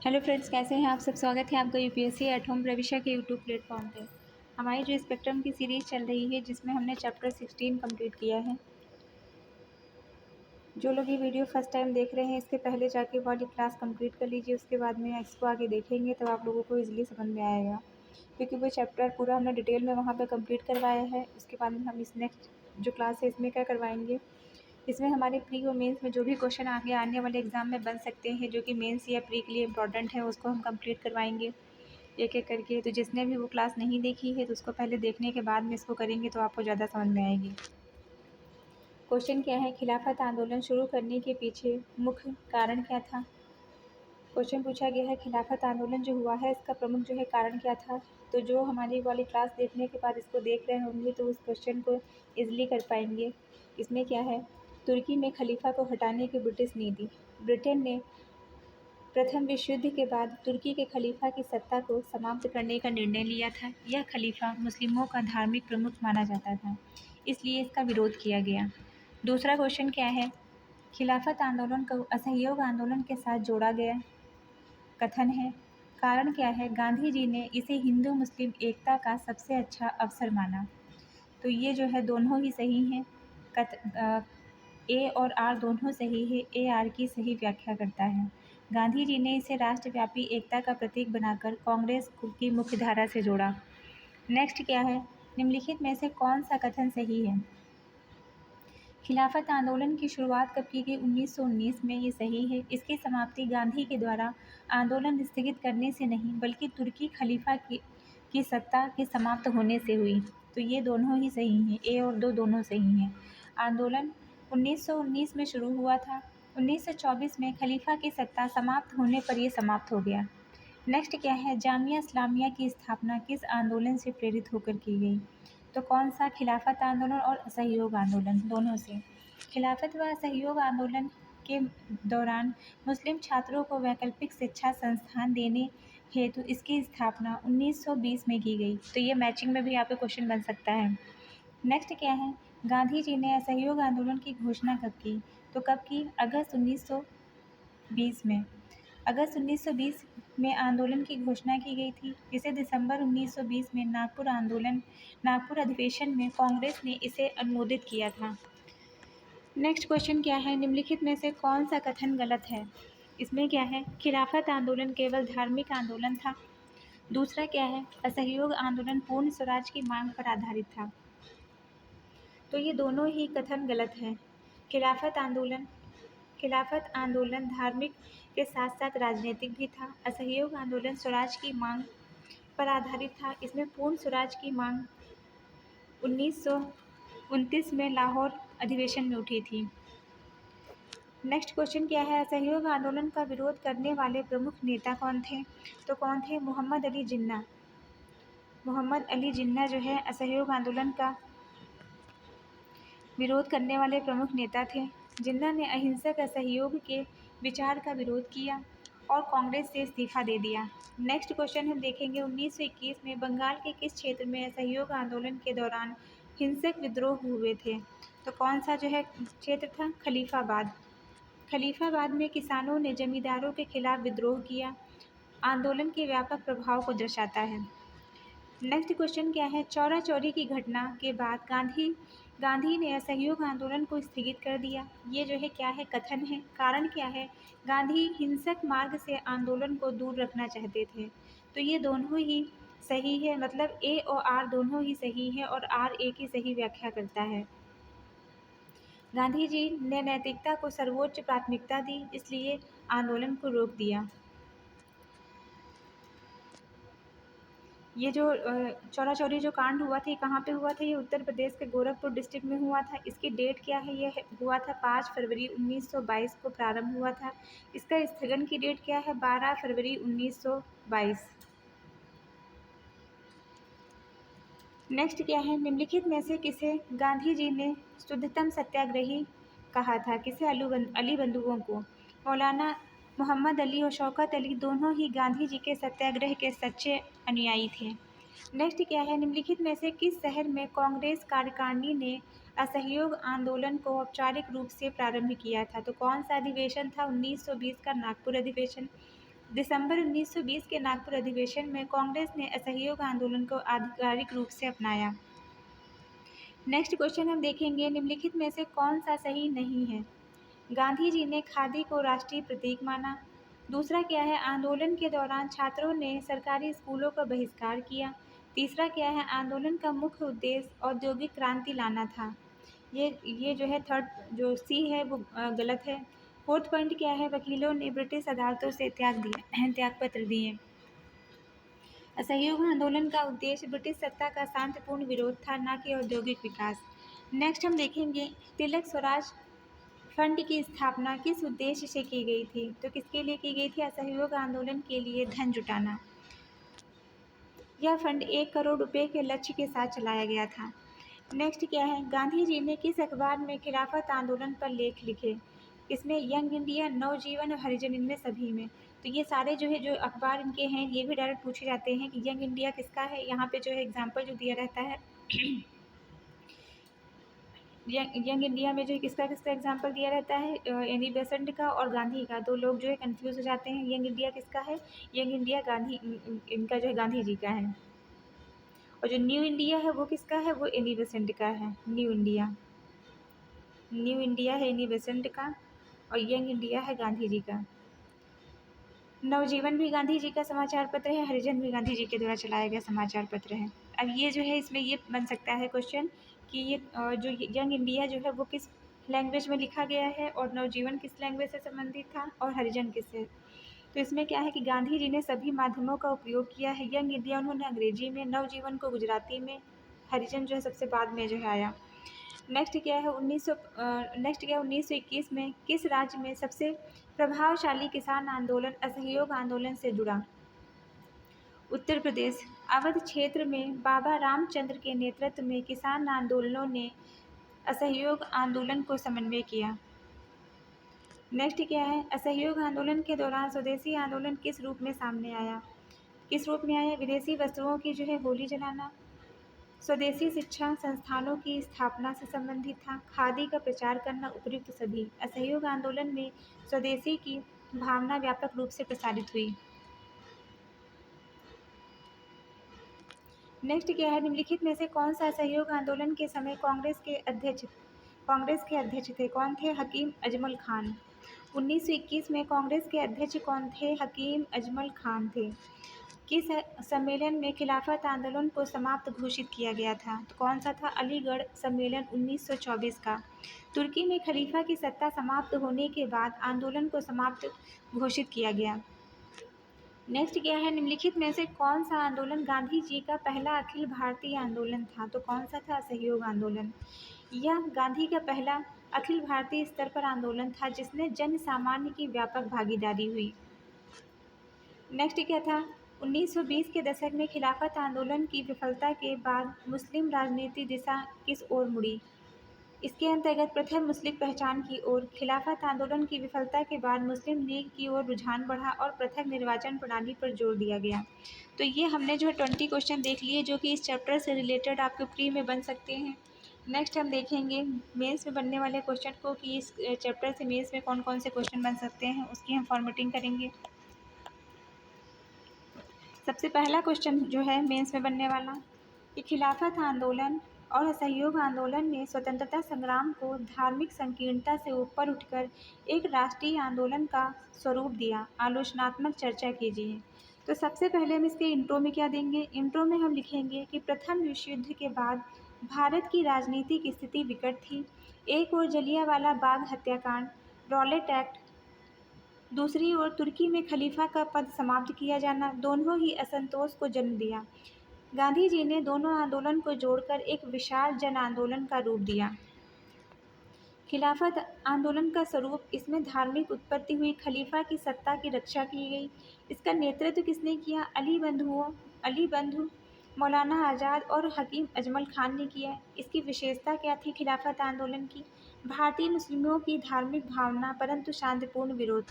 Hello friends, कैसे हैं आप सब। स्वागत है आपका यूपीएससी एट होम प्रविशा के यूट्यूब प्लेटफॉर्म पे। हमारी जो स्पेक्ट्रम की सीरीज़ चल रही है जिसमें हमने चैप्टर 16 कंप्लीट किया है। जो लोग ये वीडियो फर्स्ट टाइम देख रहे हैं इसके पहले जाके वाली क्लास कंप्लीट कर लीजिए, उसके बाद में इसको आगे देखेंगे तब आप लोगों को ईजिली समझ में आएगा, क्योंकि वो चैप्टर पूरा हमने डिटेल में वहाँ पर कंप्लीट करवाया है। उसके बाद में हम इस नेक्स्ट जो क्लास है इसमें क्या करवाएंगे, इसमें हमारे प्री और मेंस में जो भी क्वेश्चन आगे आने वाले एग्जाम में बन सकते हैं जो कि मेंस या प्री के लिए इंपॉर्टेंट है उसको हम कंप्लीट करवाएंगे एक एक करके। तो जिसने भी वो क्लास नहीं देखी है तो उसको पहले देखने के बाद में इसको करेंगे तो आपको ज़्यादा समझ में आएगी। क्वेश्चन क्या है, खिलाफत आंदोलन शुरू करने के पीछे मुख्य कारण क्या था। क्वेश्चन पूछा गया है खिलाफत आंदोलन जो हुआ है इसका प्रमुख जो है कारण क्या था। तो जो हमारी वाली क्लास देखने के बाद इसको देख रहे होंगे तो उस क्वेश्चन को ईजिली कर पाएंगे। इसमें क्या है, तुर्की में खलीफा को हटाने की ब्रिटिश नीति। ब्रिटेन ने प्रथम विश्व युद्ध के बाद तुर्की के खलीफा की सत्ता को समाप्त करने का निर्णय लिया था। यह खलीफा मुस्लिमों का धार्मिक प्रमुख माना जाता था, इसलिए इसका विरोध किया गया। दूसरा क्वेश्चन क्या है, खिलाफत आंदोलन को असहयोग आंदोलन के साथ जोड़ा गया कथन है। कारण क्या है, गांधी जी ने इसे हिंदू मुस्लिम एकता का सबसे अच्छा अवसर माना। तो ये जो है दोनों ही सही हैं। ए और आर दोनों सही है। ए आर की सही व्याख्या करता है। गांधी जी ने इसे राष्ट्रव्यापी एकता का प्रतीक बनाकर कांग्रेस की मुख्यधारा से जोड़ा। नेक्स्ट क्या है, निम्नलिखित में से कौन सा कथन सही है। खिलाफत आंदोलन की शुरुआत कब की गई, 1919 में। ये सही है। इसकी समाप्ति गांधी के द्वारा आंदोलन स्थगित करने से नहीं बल्कि तुर्की खलीफा की सत्ता के समाप्त होने से हुई। तो ये दोनों ही सही हैं, ए और दो दोनों सही हैं। आंदोलन 1919 में शुरू हुआ था। 1924 में खलीफा की सत्ता समाप्त होने पर यह समाप्त हो गया। नेक्स्ट क्या है, जामिया इस्लामिया की स्थापना किस आंदोलन से प्रेरित होकर की गई। तो कौन सा, खिलाफत आंदोलन और असहयोग आंदोलन दोनों से। खिलाफत व असहयोग आंदोलन के दौरान मुस्लिम छात्रों को वैकल्पिक शिक्षा संस्थान देने हेतु इसकी स्थापना 1920 में की गई। तो ये मैचिंग में भी आपका क्वेश्चन बन सकता है। नेक्स्ट क्या है, गांधी जी ने असहयोग आंदोलन की घोषणा कब की। तो कब की, अगस्त 1920 में। अगस्त 1920 में आंदोलन की घोषणा की गई थी। इसे दिसंबर 1920 में नागपुर अधिवेशन में कांग्रेस ने इसे अनुमोदित किया था। नेक्स्ट क्वेश्चन क्या है, निम्नलिखित में से कौन सा कथन गलत है। इसमें क्या है, खिलाफत आंदोलन केवल धार्मिक आंदोलन था। दूसरा क्या है, असहयोग आंदोलन पूर्ण स्वराज की मांग पर आधारित था। तो ये दोनों ही कथन गलत हैं। खिलाफत आंदोलन धार्मिक के साथ साथ राजनीतिक भी था। असहयोग आंदोलन स्वराज की मांग पर आधारित था। इसमें पूर्ण स्वराज की मांग 1929 में लाहौर अधिवेशन में उठी थी। नेक्स्ट क्वेश्चन क्या है, असहयोग आंदोलन का विरोध करने वाले प्रमुख नेता कौन थे। तो कौन थे, मोहम्मद अली जिन्ना। मोहम्मद अली जिन्ना जो है असहयोग आंदोलन का विरोध करने वाले प्रमुख नेता थे। जिन्ना ने अहिंसक असहयोग के विचार का विरोध किया और कांग्रेस से इस्तीफा दे दिया। नेक्स्ट क्वेश्चन हम देखेंगे, 1921 में बंगाल के किस क्षेत्र में असहयोग आंदोलन के दौरान हिंसक विद्रोह हुए थे। तो कौन सा जो है क्षेत्र था, खलीफाबाद। खलीफाबाद में किसानों ने जमींदारों के खिलाफ विद्रोह किया। आंदोलन के व्यापक प्रभाव को दर्शाता है। नेक्स्ट क्वेश्चन क्या है, चौरा चौरी की घटना के बाद गांधी ने असहयोग आंदोलन को स्थगित कर दिया। ये जो है क्या है, कथन है। कारण क्या है, गांधी हिंसक मार्ग से आंदोलन को दूर रखना चाहते थे। तो ये दोनों ही सही है, मतलब ए और आर दोनों ही सही है और आर ए की सही व्याख्या करता है। गांधी जी ने नैतिकता को सर्वोच्च प्राथमिकता दी, इसलिए आंदोलन को रोक दिया। ये जो चौरा चौरी जो कांड हुआ था ये कहाँ पे हुआ था, ये उत्तर प्रदेश के गोरखपुर डिस्ट्रिक्ट में हुआ था। इसकी डेट क्या है, ये हुआ था 5 फरवरी 1922 को प्रारंभ हुआ था। इसका स्थगन की डेट क्या है, 12 फरवरी 1922। नेक्स्ट क्या है, निम्नलिखित में से किसे गांधी जी ने शुद्धतम सत्याग्रही कहा था। किसे, अली बंधुओं को। मौलाना मोहम्मद अली और शौकत अली दोनों ही गांधी जी के सत्याग्रह के सच्चे अनुयायी थे। नेक्स्ट क्या है, निम्नलिखित में से किस शहर में कांग्रेस कार्यकारिणी ने असहयोग आंदोलन को औपचारिक रूप से प्रारंभ किया था। तो कौन सा अधिवेशन था, 1920 का नागपुर अधिवेशन। दिसंबर 1920 के नागपुर अधिवेशन में कांग्रेस ने असहयोग आंदोलन को आधिकारिक रूप से अपनाया। नेक्स्ट क्वेश्चन हम देखेंगे, निम्नलिखित में से कौन सा सही नहीं है। गांधी जी ने खादी को राष्ट्रीय प्रतीक माना। दूसरा क्या है, आंदोलन के दौरान छात्रों ने सरकारी स्कूलों का बहिष्कार किया। तीसरा क्या है, आंदोलन का मुख्य उद्देश्य औद्योगिक क्रांति लाना था। ये जो है थर्ड जो सी है वो गलत है। फोर्थ पॉइंट क्या है, वकीलों ने ब्रिटिश अदालतों से त्यागपत्र दिए। असहयोग आंदोलन का उद्देश्य ब्रिटिश सत्ता का शांतिपूर्ण विरोध था, न कि औद्योगिक विकास। नेक्स्ट हम देखेंगे, तिलक स्वराज फंड की स्थापना किस उद्देश्य से की गई थी। तो किसके लिए की गई थी, असहयोग आंदोलन के लिए धन जुटाना। यह फंड 1 करोड़ रुपए के लक्ष्य के साथ चलाया गया था। नेक्स्ट क्या है, गांधी जी ने किस अखबार में खिलाफत आंदोलन पर लेख लिखे। इसमें यंग इंडिया, नवजीवन और हरिजन, इनमें सभी में। तो ये सारे जो है जो अखबार इनके हैं ये भी डायरेक्ट पूछे जाते हैं कि यंग इंडिया किसका है। यहाँ पे जो है एग्जाम्पल जो दिया रहता है यंग इंडिया में जो किसका किसका एग्जाम्पल दिया रहता है, एनी बेसेंट का और गांधी का। तो लोग जो है कंफ्यूज हो जाते हैं, यंग इंडिया किसका है, यंग इंडिया गांधी इनका जो है गांधी जी का है। और जो न्यू इंडिया है वो किसका है, वो एनी बेसेंट का है। न्यू इंडिया है एनी बेसेंट का और यंग इंडिया है गांधी जी का। नवजीवन भी गांधी जी का समाचार पत्र है, हरिजन भी गांधी जी के द्वारा चलाया गया समाचार पत्र है। अब ये जो है इसमें ये बन सकता है क्वेश्चन कि ये जो यंग इंडिया जो है वो किस लैंग्वेज में लिखा गया है और नवजीवन किस लैंग्वेज से संबंधित था और हरिजन किससे। तो इसमें क्या है कि गांधी जी ने सभी माध्यमों का उपयोग किया है। यंग इंडिया उन्होंने अंग्रेजी में, नवजीवन को गुजराती में, हरिजन जो है सबसे बाद में जो है आया। नेक्स्ट क्या है 1921 में किस राज्य में सबसे प्रभावशाली किसान आंदोलन असहयोग आंदोलन से जुड़ा। उत्तर प्रदेश। अवध क्षेत्र में बाबा रामचंद्र के नेतृत्व में किसान आंदोलनों ने असहयोग आंदोलन को समन्वय किया। नेक्स्ट क्या है, असहयोग आंदोलन के दौरान स्वदेशी आंदोलन किस रूप में सामने आया। किस रूप में आया, विदेशी वस्तुओं की जो है होली जलाना, स्वदेशी शिक्षा संस्थानों की स्थापना से संबंधित था, खादी का प्रचार करना, उपयुक्त सभी। असहयोग आंदोलन में स्वदेशी की भावना व्यापक रूप से प्रसारित हुई। नेक्स्ट क्या है, निम्नलिखित में से कौन सा असहयोग आंदोलन के समय कांग्रेस के अध्यक्ष थे। कौन थे, हकीम अजमल खान। 1921 में कांग्रेस के अध्यक्ष कौन थे, हकीम अजमल खान थे। किस सम्मेलन में खिलाफत आंदोलन को समाप्त घोषित किया गया था। तो कौन सा था, अलीगढ़ सम्मेलन 1924 का। तुर्की में खलीफा की सत्ता समाप्त होने के बाद आंदोलन को समाप्त घोषित किया गया। नेक्स्ट क्या है, निम्नलिखित में से कौन सा आंदोलन गांधी जी का पहला अखिल भारतीय आंदोलन था। तो कौन सा था, असहयोग आंदोलन। यह गांधी का पहला अखिल भारतीय स्तर पर आंदोलन था जिसमें जन सामान्य की व्यापक भागीदारी हुई। नेक्स्ट क्या था, 1920 के दशक में खिलाफत आंदोलन की विफलता के बाद मुस्लिम राजनीति दिशा किस ओर मुड़ी। इसके अंतर्गत प्रथम मुस्लिम पहचान की ओर। खिलाफत आंदोलन की विफलता के बाद मुस्लिम लीग की ओर रुझान बढ़ा और पृथक निर्वाचन प्रणाली पर जोर दिया गया। तो ये हमने जो 20 क्वेश्चन देख लिए जो कि इस चैप्टर से रिलेटेड आपके प्री में बन सकते हैं। नेक्स्ट हम देखेंगे मेंस में बनने वाले क्वेश्चन को कि इस चैप्टर से मेंस में कौन कौन से क्वेश्चन बन सकते हैं, उसकी हम फॉर्मेटिंग करेंगे। सबसे पहला क्वेश्चन जो है मेंस में बनने वाला कि खिलाफत आंदोलन और असहयोग आंदोलन ने स्वतंत्रता संग्राम को धार्मिक संकीर्णता से ऊपर उठकर एक राष्ट्रीय आंदोलन का स्वरूप दिया। आलोचनात्मक चर्चा कीजिए। तो सबसे पहले हम इसके इंट्रो में क्या देंगे, इंट्रो में हम लिखेंगे कि प्रथम विश्व युद्ध के बाद भारत की राजनीतिक स्थिति विकट थी। एक ओर जलियांवाला बाग हत्याकांड, रॉलेट एक्ट, दूसरी ओर तुर्की में खलीफा का पद समाप्त किया जाना, दोनों ही असंतोष को जन्म दिया। गांधी जी ने दोनों आंदोलन को जोड़कर एक विशाल जन आंदोलन का रूप दिया। खिलाफत आंदोलन का स्वरूप, इसमें धार्मिक उत्पत्ति हुई, खलीफा की सत्ता की रक्षा की गई। इसका नेतृत्व किसने किया, अली बंधु, मौलाना आज़ाद और हकीम अजमल खान ने किया। इसकी विशेषता क्या थी खिलाफत आंदोलन की, भारतीय मुस्लिमों की धार्मिक भावना परंतु शांतिपूर्ण विरोध।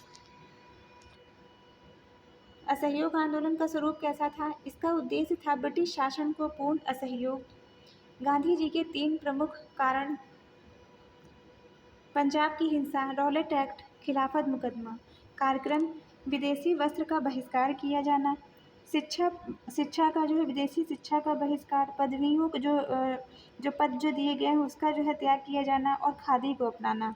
असहयोग आंदोलन का स्वरूप कैसा था, इसका उद्देश्य था ब्रिटिश शासन को पूर्ण असहयोग। गांधी जी के 3 प्रमुख कारण, पंजाब की हिंसा, रॉलेट एक्ट, खिलाफत मुकदमा। कार्यक्रम, विदेशी वस्त्र का बहिष्कार किया जाना, शिक्षा शिक्षा का जो है विदेशी शिक्षा का बहिष्कार, पदवियों को जो पद जो दिए गए हैं उसका जो है त्याग किया जाना और खादी को अपनाना।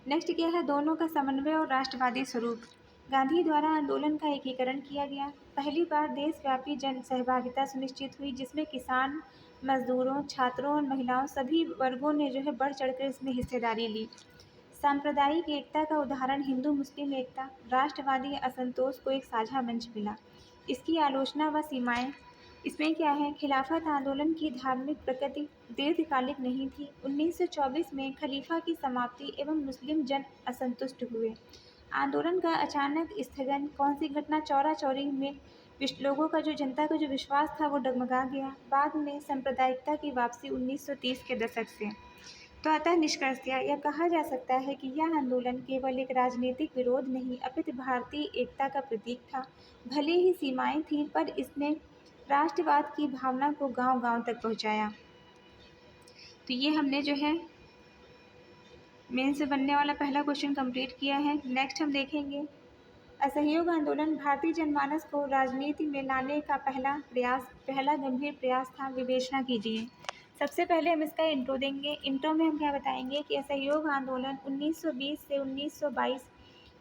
नेक्स्ट क्या है, दोनों का समन्वय और राष्ट्रवादी स्वरूप। गांधी द्वारा आंदोलन का एकीकरण किया गया। पहली बार देशव्यापी जन सहभागिता सुनिश्चित हुई जिसमें किसान, मजदूरों, छात्रों और महिलाओं सभी वर्गों ने जो है बढ़ चढ़कर इसमें हिस्सेदारी ली। सांप्रदायिक एकता का उदाहरण हिंदू मुस्लिम एकता, राष्ट्रवादी असंतोष को एक साझा मंच मिला। इसकी आलोचना व सीमाएं, इसमें क्या है, खिलाफत आंदोलन की धार्मिक प्रकृति दीर्घकालिक नहीं थी। 1924 में खलीफा की समाप्ति एवं मुस्लिम जन असंतुष्ट हुए। आंदोलन का अचानक स्थगन, कौन सी घटना, चौरा चौरी में लोगों का जो जनता का जो विश्वास था वो डगमगा गया। बाद में सांप्रदायिकता की वापसी 1930 के दशक से। तो अतः निष्कर्षतः यह कहा जा सकता है कि यह आंदोलन केवल एक राजनीतिक विरोध नहीं अपितु भारतीय एकता का प्रतीक था। भले ही सीमाएं थीं पर इसने राष्ट्रवाद की भावना को गांव-गांव तक पहुंचाया। तो ये हमने जो है मेन से बनने वाला पहला क्वेश्चन कंप्लीट किया है। नेक्स्ट हम देखेंगे असहयोग आंदोलन भारतीय जनमानस को राजनीति में लाने का पहला गंभीर प्रयास था। विवेचना कीजिए। सबसे पहले हम इसका इंट्रो देंगे। इंट्रो में हम क्या बताएंगे कि असहयोग आंदोलन 1920 से 1922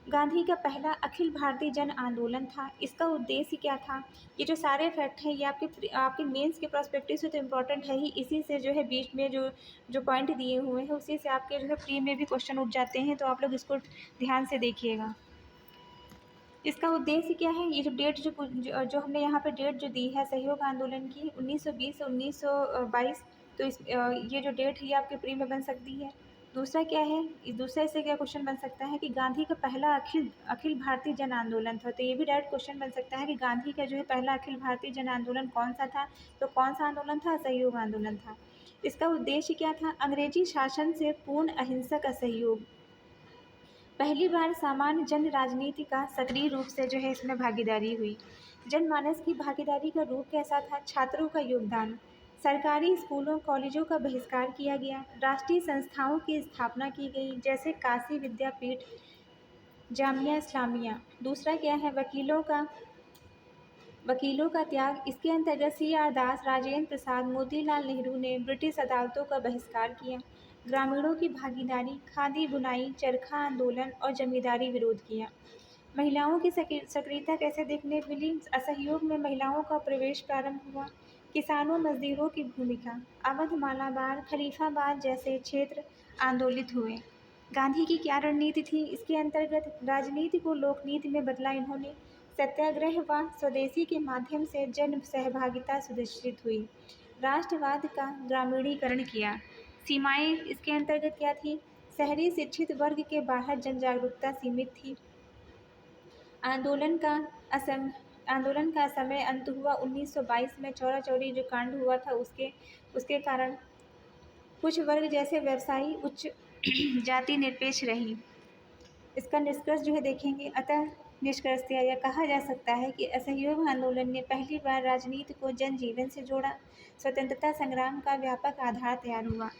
गांधी का पहला अखिल भारतीय जन आंदोलन था। इसका उद्देश्य क्या था, ये जो सारे फैक्ट हैं ये आपके मेंस के प्रोस्पेक्टिव से तो इम्पोर्टेंट है ही, इसी से जो है बीच में जो जो पॉइंट दिए हुए हैं उसी से आपके जो है प्री में भी क्वेश्चन उठ जाते हैं, तो आप लोग इसको ध्यान से देखिएगा। इसका उद्देश्य क्या है, ये जो डेट जो हमने यहाँ पे डेट जो दी है सहयोग आंदोलन की 1920 से 1922, तो ये जो डेट है ये आपके प्री में बन सकती है। दूसरा क्या है, दूसरा इससे क्या क्वेश्चन बन सकता है कि गांधी का पहला अखिल भारतीय जन आंदोलन था, तो ये भी डायरेक्ट क्वेश्चन बन सकता है कि गांधी का जो है पहला अखिल भारतीय जन आंदोलन कौन सा था, तो कौन सा आंदोलन था, असहयोग आंदोलन था। इसका उद्देश्य क्या था, अंग्रेजी शासन से पूर्ण अहिंसक असहयोग। पहली बार सामान्य जन राजनीति का सक्रिय रूप से जो है इसमें भागीदारी हुई। जनमानस की भागीदारी का रूप कैसा था, छात्रों का योगदान, सरकारी स्कूलों कॉलेजों का बहिष्कार किया गया, राष्ट्रीय संस्थाओं की स्थापना की गई जैसे काशी विद्यापीठ, जामिया इस्लामिया। दूसरा क्या है, वकीलों का त्याग, इसके अंतर्गत C.R. दास, राजेंद्र प्रसाद, मोतीलाल नेहरू ने ब्रिटिश अदालतों का बहिष्कार किया। ग्रामीणों की भागीदारी, खादी बुनाई, चरखा आंदोलन और जमींदारी विरोध किया। महिलाओं की सक्रियता कैसे देखने मिली, असहयोग में महिलाओं का प्रवेश प्रारंभ हुआ। किसानों मजदूरों की भूमिका, अवध, मालाबार, खलीफाबाद जैसे क्षेत्र आंदोलित हुए। गांधी की क्या रणनीति थी, इसके अंतर्गत राजनीति को लोकनीति में बदला इन्होंने। सत्याग्रह व स्वदेशी के माध्यम से जन सहभागिता सुनिश्चित हुई। राष्ट्रवाद का ग्रामीणीकरण किया। सीमाएं इसके अंतर्गत क्या थी, शहरी शिक्षित वर्ग के बाहर जन जागरूकता सीमित थी। आंदोलन का समय अंत हुआ 1922 में। चौरा चौरी जो कांड हुआ था उसके कारण कुछ वर्ग जैसे व्यवसायी उच्च जाति निरपेक्ष रही। इसका निष्कर्ष जो है देखेंगे। अतः निष्कर्षतः यह कहा जा सकता है कि असहयोग आंदोलन ने पहली बार राजनीति को जनजीवन से जोड़ा। स्वतंत्रता संग्राम का व्यापक आधार तैयार हुआ।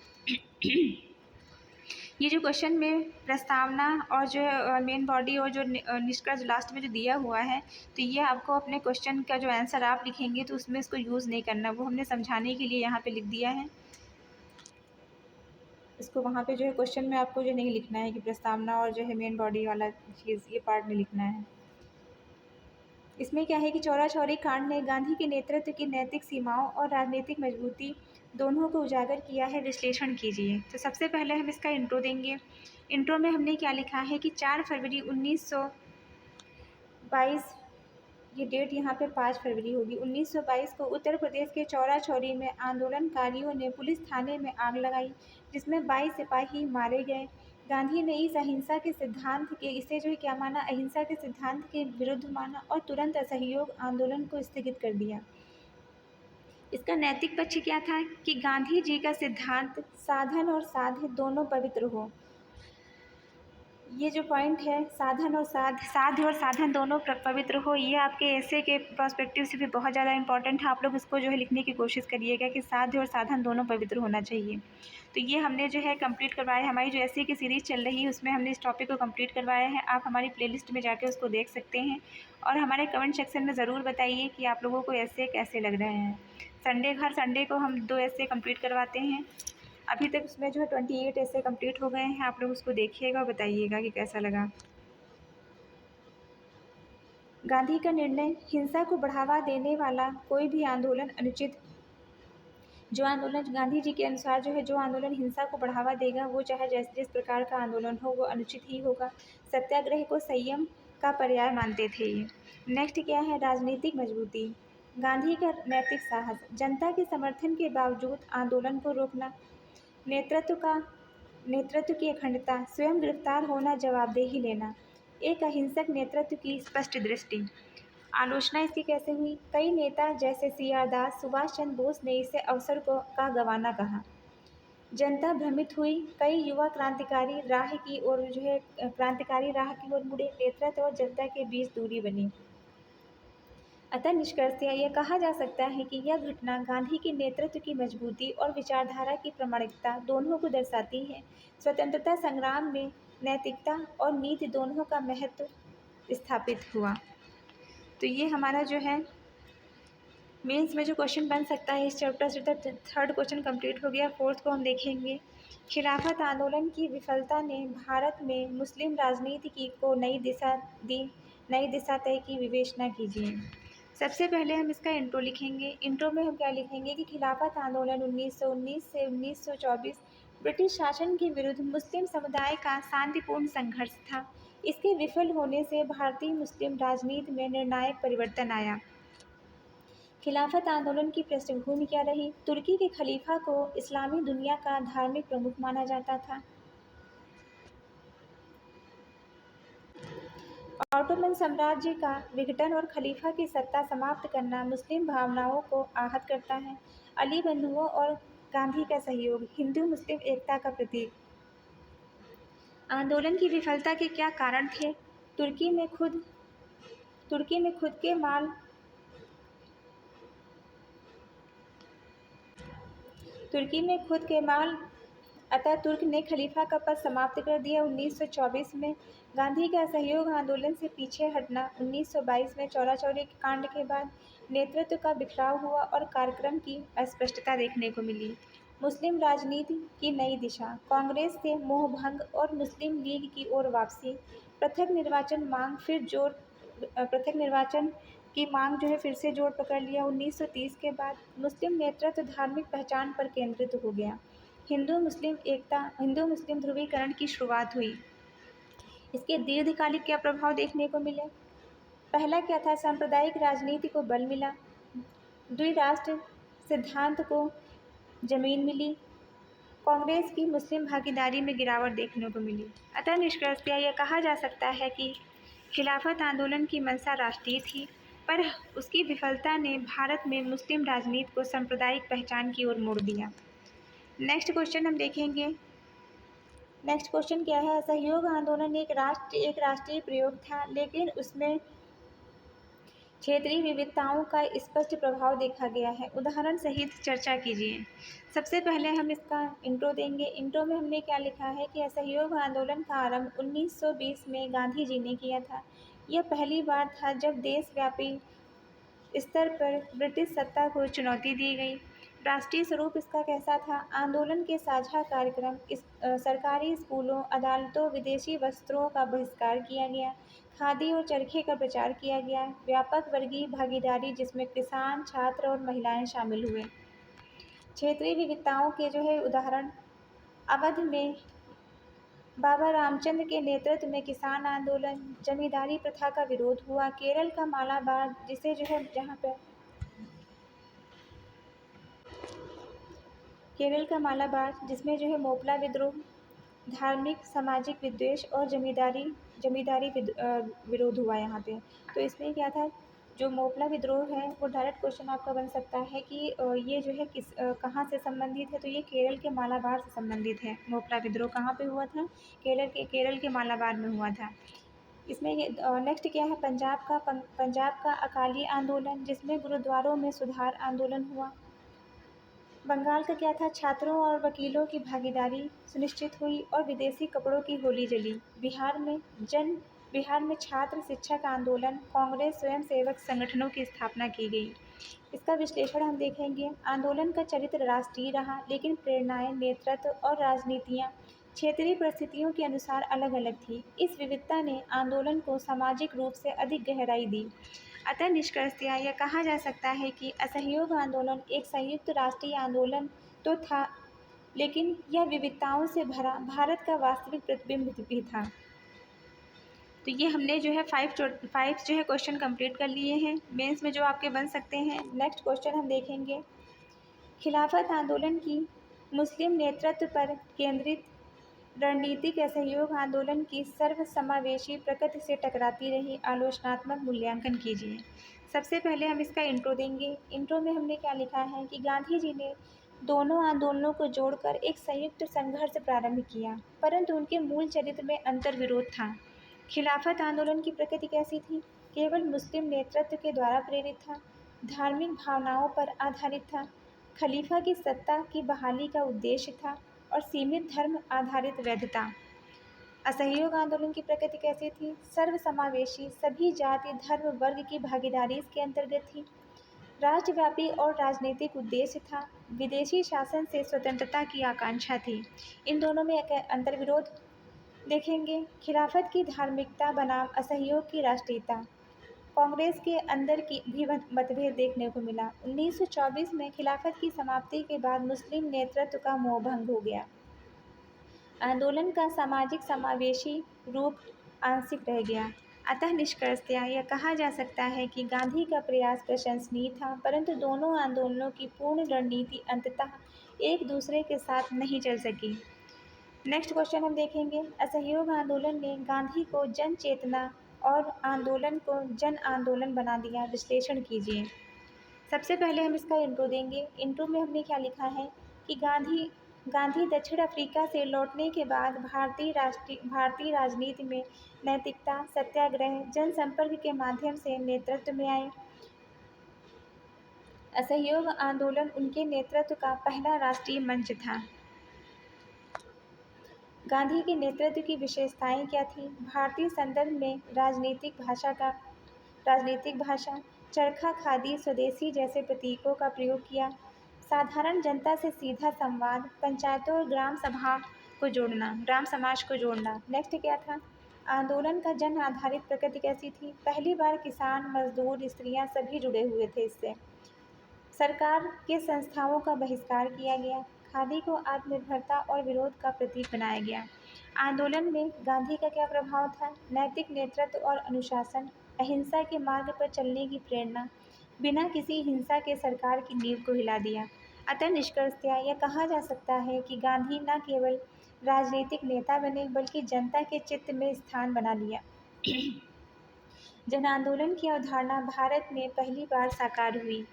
ये जो क्वेश्चन में प्रस्तावना और जो मेन बॉडी और जो निष्कर्ष लास्ट में जो दिया हुआ है, तो ये आपको अपने क्वेश्चन का जो आंसर आप लिखेंगे तो उसमें इसको यूज़ नहीं करना, वो हमने समझाने के लिए यहाँ पे लिख दिया है। इसको वहाँ पे जो है क्वेश्चन में आपको जो नहीं लिखना है कि प्रस्तावना और जो है मेन बॉडी वाला चीज़, ये पार्ट नहीं लिखना है। इसमें क्या है कि चौरा चौरी कांड ने गांधी के नेतृत्व की नैतिक सीमाओं और राजनीतिक मजबूती दोनों को उजागर किया है। विश्लेषण कीजिए। तो सबसे पहले हम इसका इंट्रो देंगे। इंट्रो में हमने क्या लिखा है कि 4 फरवरी 1922, ये डेट यहाँ पे 5 फरवरी होगी, 1922 को उत्तर प्रदेश के चौरा चौरी में आंदोलनकारियों ने पुलिस थाने में आग लगाई जिसमें 22 सिपाही मारे गए। गांधी ने इस अहिंसा के सिद्धांत के इसे जो है क्या माना, अहिंसा के सिद्धांत के विरुद्ध माना और तुरंत असहयोग आंदोलन को स्थगित कर दिया। इसका नैतिक पक्ष क्या था कि गांधी जी का सिद्धांत साधन और साध्य दोनों पवित्र हो। ये जो पॉइंट है साधन और साध्य और साधन दोनों पवित्र हो, ये आपके ऐसे के पर्सपेक्टिव से भी बहुत ज़्यादा इंपॉर्टेंट है। आप लोग इसको जो है लिखने की कोशिश करिएगा कि साध्य और साधन दोनों पवित्र होना चाहिए। तो ये हमने जो है कंप्लीट करवाया है। हमारी जो ऐसे की सीरीज़ चल रही है उसमें हमने इस टॉपिक को कंप्लीट करवाया है। आप हमारी प्लेलिस्ट में जाके उसको देख सकते हैं और हमारे कमेंट सेक्शन में ज़रूर बताइए कि आप लोगों को ऐसे कैसे लग रहे हैं। हर संडे को हम 2 ऐसे कंप्लीट करवाते हैं। अभी तक उसमें जो है 28 ऐसे कंप्लीट हो गए हैं। आप लोग उसको देखिएगा और बताइएगा कि कैसा लगा। गांधी का निर्णय, हिंसा को बढ़ावा देने वाला कोई भी आंदोलन अनुचित। जो आंदोलन गांधी जी के अनुसार जो है, जो आंदोलन हिंसा को बढ़ावा देगा वो चाहे जिस प्रकार का आंदोलन हो वो अनुचित ही होगा। सत्याग्रह को संयम का पर्याय मानते थे ये। नेक्स्ट क्या है, राजनीतिक मजबूती। गांधी का नैतिक साहस, जनता के समर्थन के बावजूद आंदोलन को रोकना। नेतृत्व की अखंडता, स्वयं गिरफ्तार होना, जवाबदेही लेना। एक अहिंसक नेतृत्व की स्पष्ट दृष्टि। आलोचना इसकी कैसे हुई, कई नेता जैसे सी.आर. दास, सुभाष चंद्र बोस ने इसे अवसर का गंवाना कहा। जनता भ्रमित हुई, कई युवा क्रांतिकारी राह की ओर मुड़े। नेतृत्व और जनता के बीच दूरी बनी। अतः निष्कर्षतः यह कहा जा सकता है कि यह घटना गांधी के नेतृत्व की मजबूती और विचारधारा की प्रामाणिकता दोनों को दर्शाती है। स्वतंत्रता संग्राम में नैतिकता और नीति दोनों का महत्व स्थापित हुआ। तो ये हमारा जो है मेंस में जो क्वेश्चन बन सकता है इस चैप्टर से, थर्ड क्वेश्चन कंप्लीट हो गया। फोर्थ को हम देखेंगे। खिलाफत आंदोलन की विफलता ने भारत में मुस्लिम राजनीति को नई दिशा तय की। विवेचना कीजिए। सबसे पहले हम इसका इंट्रो लिखेंगे। इंट्रो में हम क्या लिखेंगे कि खिलाफत आंदोलन 1919 से 1924 ब्रिटिश शासन के विरुद्ध मुस्लिम समुदाय का शांतिपूर्ण संघर्ष था। इसके विफल होने से भारतीय मुस्लिम राजनीति में निर्णायक परिवर्तन आया। खिलाफत आंदोलन की पृष्ठभूमि क्या रही, तुर्की के खलीफा को इस्लामी दुनिया का धार्मिक प्रमुख माना जाता था। ऑटोमन साम्राज्य का विघटन और खलीफा की सत्ता समाप्त करना मुस्लिम भावनाओं को आहत करता है। अली बंधुओं और गांधी का सहयोग, हिंदू मुस्लिम एकता का प्रतीक। आंदोलन की विफलता के क्या कारण थे, तुर्की में खुद के माल अतातुर्क ने खलीफा का पद समाप्त कर दिया। 1924 में गांधी का सहयोग, आंदोलन से पीछे हटना। 1922 में चौरा-चौरी कांड के बाद नेतृत्व का बिखराव हुआ और कार्यक्रम की अस्पष्टता देखने को मिली। मुस्लिम राजनीति की नई दिशा, कांग्रेस से मोहभंग और मुस्लिम लीग की ओर वापसी। पृथक निर्वाचन की मांग जो है फिर से जोर पकड़ लिया। 1930 के बाद मुस्लिम नेतृत्व धार्मिक पहचान पर केंद्रित हो गया। हिंदू मुस्लिम ध्रुवीकरण की शुरुआत हुई। इसके दीर्घकालिक क्या प्रभाव देखने को मिले, पहला क्या था, सांप्रदायिक राजनीति को बल मिला। द्विराष्ट्र सिद्धांत को जमीन मिली। कांग्रेस की मुस्लिम भागीदारी में गिरावट देखने को मिली। अतः निष्कर्षतः यह कहा जा सकता है कि खिलाफत आंदोलन की मंशा राष्ट्रीय थी, पर उसकी विफलता ने भारत में मुस्लिम राजनीति को सांप्रदायिक पहचान की ओर मोड़ दिया। नेक्स्ट क्वेश्चन हम देखेंगे। नेक्स्ट क्वेश्चन क्या है, असहयोग आंदोलन एक राष्ट्रीय प्रयोग था, लेकिन उसमें क्षेत्रीय विविधताओं का स्पष्ट प्रभाव देखा गया है। उदाहरण सहित चर्चा कीजिए। सबसे पहले हम इसका इंट्रो देंगे। इंट्रो में हमने क्या लिखा है कि असहयोग आंदोलन का आरंभ 1920 में गांधी जी ने किया था। यह पहली बार था जब देशव्यापी स्तर पर ब्रिटिश सत्ता को चुनौती दी गई। राष्ट्रीय स्वरूप इसका कैसा था, आंदोलन के साझा कार्यक्रम, सरकारी स्कूलों, अदालतों, विदेशी वस्त्रों का बहिष्कार किया गया, खादी और चरखे का प्रचार किया गया, व्यापक वर्गीय भागीदारी जिसमें किसान, छात्र और महिलाएं शामिल हुए। क्षेत्रीय विविधताओं के जो है उदाहरण, अवध में बाबा रामचंद्र के नेतृत्व में किसान आंदोलन, जमींदारी प्रथा का विरोध हुआ। केरल का मालाबार जिसमें जो है मोपला विद्रोह, धार्मिक सामाजिक विद्वेष और जमींदारी विरोध हुआ यहाँ पे। तो इसमें क्या था, जो मोपला विद्रोह है वो डायरेक्ट क्वेश्चन आपका बन सकता है कि ये जो है कहाँ से संबंधित है, तो ये केरल के मालाबार से संबंधित है। मोपला विद्रोह कहाँ पे हुआ था? केरल के मालाबार में हुआ था। इसमें ये नेक्स्ट क्या है, पंजाब का अकाली आंदोलन, जिसमें गुरुद्वारों में सुधार आंदोलन हुआ। बंगाल का क्या था, छात्रों और वकीलों की भागीदारी सुनिश्चित हुई और विदेशी कपड़ों की होली जली। बिहार में छात्र शिक्षक आंदोलन, कांग्रेस स्वयंसेवक संगठनों की स्थापना की गई। इसका विश्लेषण हम देखेंगे। आंदोलन का चरित्र राष्ट्रीय रहा, लेकिन प्रेरणाएं, नेतृत्व और राजनीतियां क्षेत्रीय परिस्थितियों के अनुसार अलग अलग थी। इस विविधता ने आंदोलन को सामाजिक रूप से अधिक गहराई दी। अतः निष्कर्षतया यह कहा जा सकता है कि असहयोग आंदोलन एक संयुक्त राष्ट्रीय आंदोलन तो था, लेकिन यह विविधताओं से भरा भारत का वास्तविक प्रतिबिंब भी था। तो ये हमने जो है फाइव जो है क्वेश्चन कंप्लीट कर लिए हैं मेंस में जो आपके बन सकते हैं। नेक्स्ट क्वेश्चन हम देखेंगे, खिलाफत आंदोलन की मुस्लिम नेतृत्व पर केंद्रित रणनीतिक असहयोग आंदोलन की सर्वसमावेशी प्रकृति से टकराती रही, आलोचनात्मक मूल्यांकन कीजिए। सबसे पहले हम इसका इंट्रो देंगे। इंट्रो में हमने क्या लिखा है कि गांधी जी ने दोनों आंदोलनों को जोड़कर एक संयुक्त संघर्ष प्रारंभ किया, परंतु उनके मूल चरित्र में अंतर विरोध था। खिलाफत आंदोलन की प्रकृति कैसी थी? केवल मुस्लिम नेतृत्व के द्वारा प्रेरित था, धार्मिक भावनाओं पर आधारित था, खलीफा की सत्ता की बहाली का उद्देश्य था और सीमित धर्म आधारित वैधता। असहयोग आंदोलन की प्रकृति कैसी थी? सर्वसमावेशी, सभी जाति धर्म वर्ग की भागीदारी इसके अंतर्गत थी, राष्ट्रव्यापी और राजनीतिक उद्देश्य था, विदेशी शासन से स्वतंत्रता की आकांक्षा थी। इन दोनों में एक अंतर्विरोध देखेंगे। खिलाफत की धार्मिकता बनाम असहयोग की राष्ट्रीयता। कांग्रेस के अंदर की भी मतभेद देखने को मिला। 1924 में खिलाफत की समाप्ति के बाद मुस्लिम नेतृत्व का मोहभंग हो गया। आंदोलन का सामाजिक समावेशी रूप आंशिक रह गया। अतः निष्कर्षतया यह कहा जा सकता है कि गांधी का प्रयास प्रशंसनीय था, परंतु दोनों आंदोलनों की पूर्ण रणनीति अंततः एक दूसरे के साथ नहीं चल सकी। नेक्स्ट क्वेश्चन हम देखेंगे, असहयोग आंदोलन ने गांधी को जन चेतना और आंदोलन को जन आंदोलन बना दिया। विश्लेषण कीजिए। सबसे पहले हम इसका इंट्रो देंगे। इंट्रो में हमने क्या लिखा है कि गांधी दक्षिण अफ्रीका से लौटने के बाद भारतीय राजनीति में नैतिकता, सत्याग्रह, जनसंपर्क के माध्यम से नेतृत्व में आए। असहयोग आंदोलन उनके नेतृत्व का पहला राष्ट्रीय मंच था। गांधी के नेतृत्व की विशेषताएं क्या थी? भारतीय संदर्भ में राजनीतिक भाषा, चरखा, खादी, स्वदेशी जैसे प्रतीकों का प्रयोग किया, साधारण जनता से सीधा संवाद, पंचायतों और ग्राम समाज को जोड़ना। नेक्स्ट क्या था? आंदोलन का जन आधारित प्रकृति कैसी थी? पहली बार किसान, मजदूर, स्त्रियां सभी जुड़े हुए थे इससे। सरकार के संस्थाओं का बहिष्कार किया गया, खादी को आत्मनिर्भरता और विरोध का प्रतीक बनाया गया। आंदोलन में गांधी का क्या प्रभाव था? नैतिक नेतृत्व और अनुशासन, अहिंसा के मार्ग पर चलने की प्रेरणा, बिना किसी हिंसा के सरकार की नींव को हिला दिया। अतः निष्कर्षतया यह कहा जा सकता है कि गांधी न केवल राजनीतिक नेता बने, बल्कि जनता के चित्त में स्थान बना लिया। जन आंदोलन की अवधारणा भारत में पहली बार साकार हुई।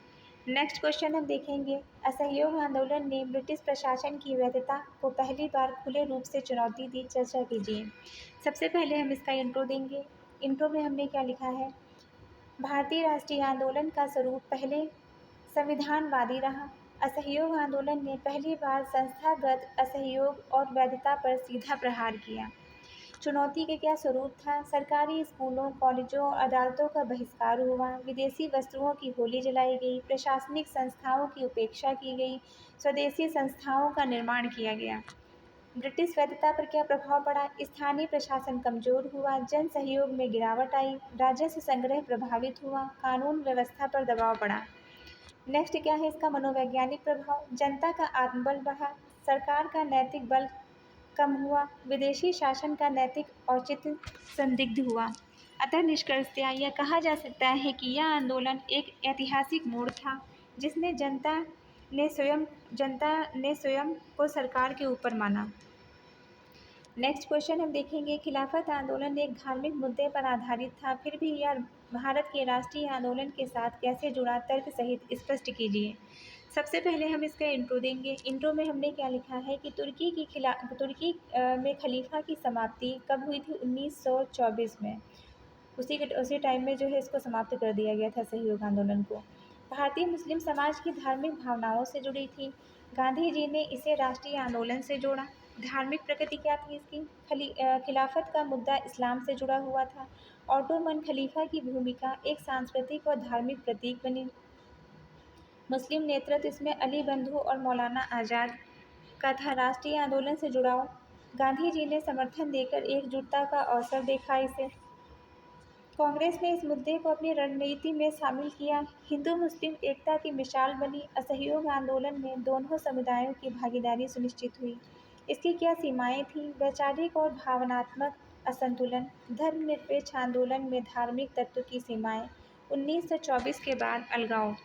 नेक्स्ट क्वेश्चन हम देखेंगे, असहयोग आंदोलन ने ब्रिटिश प्रशासन की वैधता को पहली बार खुले रूप से चुनौती दी। चर्चा कीजिए। सबसे पहले हम इसका इंट्रो देंगे। इंट्रो में हमने क्या लिखा है? भारतीय राष्ट्रीय आंदोलन का स्वरूप पहले संविधानवादी रहा। असहयोग आंदोलन ने पहली बार संस्थागत असहयोग और वैधता पर सीधा प्रहार किया। चुनौती के क्या स्वरूप था? सरकारी स्कूलों, कॉलेजों और अदालतों का बहिष्कार हुआ, विदेशी वस्तुओं की होली जलाई गई, प्रशासनिक संस्थाओं की उपेक्षा की गई, स्वदेशी संस्थाओं का निर्माण किया गया। ब्रिटिश वैधता पर क्या प्रभाव पड़ा? स्थानीय प्रशासन कमजोर हुआ, जन सहयोग में गिरावट आई, राजस्व संग्रह प्रभावित हुआ, कानून व्यवस्था पर दबाव पड़ा। नेक्स्ट क्या है इसका मनोवैज्ञानिक प्रभाव? जनता का आत्मबल बढ़ा, सरकार का नैतिक बल कम हुआ, विदेशी शासन का नैतिक औचित्य संदिग्ध हुआ। अतः निष्कर्षतया यह कहा जा सकता है कि यह आंदोलन एक ऐतिहासिक मोड़ था, जिसने जनता ने स्वयं को सरकार के ऊपर माना। नेक्स्ट क्वेश्चन हम देखेंगे, खिलाफत आंदोलन एक धार्मिक मुद्दे पर आधारित था, फिर भी यह भारत के राष्ट्रीय आंदोलन के साथ कैसे जुड़ा, तर्क सहित स्पष्ट कीजिए। सबसे पहले हम इसका इंट्रो देंगे। इंट्रो में हमने क्या लिखा है कि तुर्की में खलीफा की समाप्ति कब हुई थी? 1924 में। उसी टाइम में जो है इसको समाप्त कर दिया गया था सहयोग आंदोलन को। भारतीय मुस्लिम समाज की धार्मिक भावनाओं से जुड़ी थी। गांधी जी ने इसे राष्ट्रीय आंदोलन से जोड़ा। धार्मिक प्रकृति क्या थी इसकी? खिलाफत का मुद्दा इस्लाम से जुड़ा हुआ था। ऑटोमन खलीफा की भूमिका एक सांस्कृतिक और धार्मिक प्रतीक बनी। मुस्लिम नेतृत्व इसमें अली बंधु और मौलाना आज़ाद का था। राष्ट्रीय आंदोलन से जुड़ाव, गांधी जी ने समर्थन देकर एकजुटता का अवसर देखा इसे। कांग्रेस ने इस मुद्दे को अपनी रणनीति में शामिल किया। हिंदू मुस्लिम एकता की मिसाल बनी। असहयोग आंदोलन में दोनों समुदायों की भागीदारी सुनिश्चित हुई। इसकी क्या सीमाएं थीं? वैचारिक और भावनात्मक असंतुलन। धर्मनिरपेक्ष आंदोलन में धार्मिक तत्व की सीमाएं। 1924 के बाद अलगाव।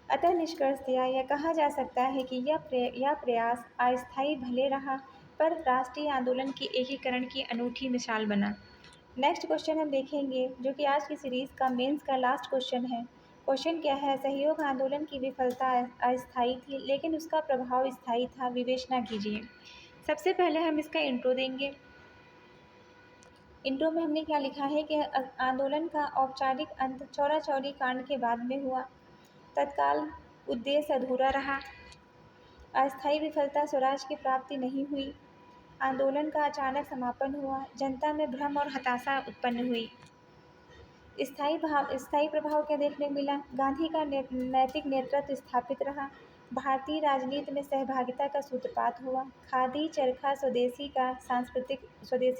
अतः निष्कर्षतया यह कहा जा सकता है कि यह प्रयास अस्थायी भले रहा, पर राष्ट्रीय आंदोलन की एकीकरण की अनूठी मिसाल बना। नेक्स्ट क्वेश्चन हम देखेंगे, जो कि आज की सीरीज़ का मेंस का लास्ट क्वेश्चन है। क्वेश्चन क्या है? सहयोग आंदोलन की विफलता अस्थायी थी, लेकिन उसका प्रभाव स्थायी था, विवेचना कीजिए। सबसे पहले हम इसका इंट्रो देंगे। इंट्रो में हमने क्या लिखा है कि आंदोलन का औपचारिक अंत चौरा-चौरी कांड के बाद में हुआ। तत्काल उद्देश्य अधूरा रहा। अस्थायी विफलता, स्वराज की प्राप्ति नहीं हुई। आंदोलन का अचानक समापन हुआ। जनता में भ्रम और हताशा उत्पन्न हुई। स्थायी प्रभाव क्या देखने को मिला? गांधी का नैतिक नेतृत्व स्थापित रहा। भारतीय राजनीति में सहभागिता का सूत्रपात हुआ। खादी चरखा स्वदेशी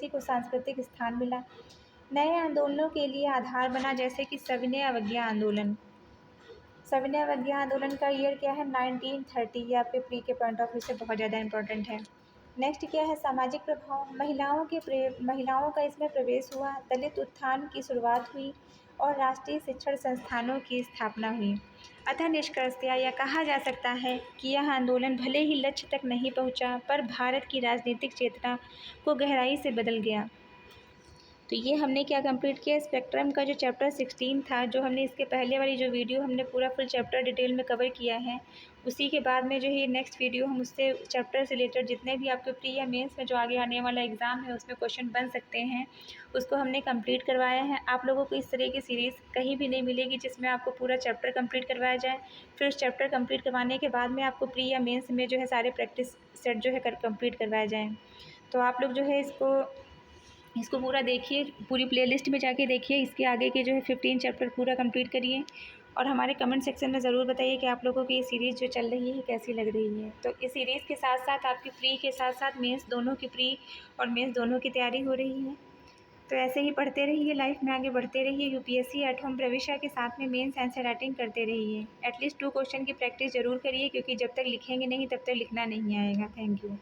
को सांस्कृतिक स्थान मिला। नए आंदोलनों के लिए आधार बना, जैसे कि सविनय अवज्ञा आंदोलन। सविनय अवज्ञा आंदोलन का ईयर क्या है? 1930। ये आपके प्री के पॉइंट ऑफ व्यू से बहुत ज़्यादा इंपॉर्टेंट है। नेक्स्ट क्या है? सामाजिक प्रभाव। महिलाओं का इसमें प्रवेश हुआ। दलित उत्थान की शुरुआत हुई और राष्ट्रीय शिक्षण संस्थानों की स्थापना हुई। अतः निष्कर्षतया यह कहा जा सकता है कि यह आंदोलन भले ही लक्ष्य तक नहीं पहुंचा, पर भारत की राजनीतिक चेतना को गहराई से बदल गया। तो ये हमने क्या कंप्लीट किया? स्पेक्ट्रम का जो चैप्टर 16 था, जो हमने इसके पहले वाली जो वीडियो हमने पूरा फुल चैप्टर डिटेल में कवर किया है, उसी के बाद में जो है नेक्स्ट वीडियो हम उससे चैप्टर से रिलेटेड जितने भी आपके प्री या मेंस में जो आगे आने वाला एग्ज़ाम है उसमें क्वेश्चन बन सकते हैं, उसको हमने कंप्लीट करवाया है। आप लोगों को इस तरह की सीरीज़ कहीं भी नहीं मिलेगी जिसमें आपको पूरा चैप्टर कंप्लीट करवाया जाए, फिर उस चैप्टर कंप्लीट करवाने के बाद में आपको प्री या मेंस में जो है सारे प्रैक्टिस सेट जो है कंप्लीट करवाए जाएँ। तो आप लोग जो है इसको पूरा देखिए, पूरी प्लेलिस्ट में जाके देखिए। इसके आगे के जो है 15 चैप्टर पूरा कंप्लीट करिए और हमारे कमेंट सेक्शन में ज़रूर बताइए कि आप लोगों की ये सीरीज़ जो चल रही है कैसी लग रही है। तो इस सीरीज़ के साथ साथ आपकी प्री के साथ साथ मेंस दोनों की प्री और मेंस दोनों की तैयारी हो रही है। तो ऐसे ही पढ़ते रहिए, लाइफ में आगे बढ़ते रहिए। यूपीएससी एट होम प्रविष्या के साथ में मेंस आंसर राइटिंग करते रहिए। एटलीस्ट 2 क्वेश्चन की प्रैक्टिस ज़रूर करिए, क्योंकि जब तक लिखेंगे नहीं तब तक लिखना नहीं आएगा। Thank you.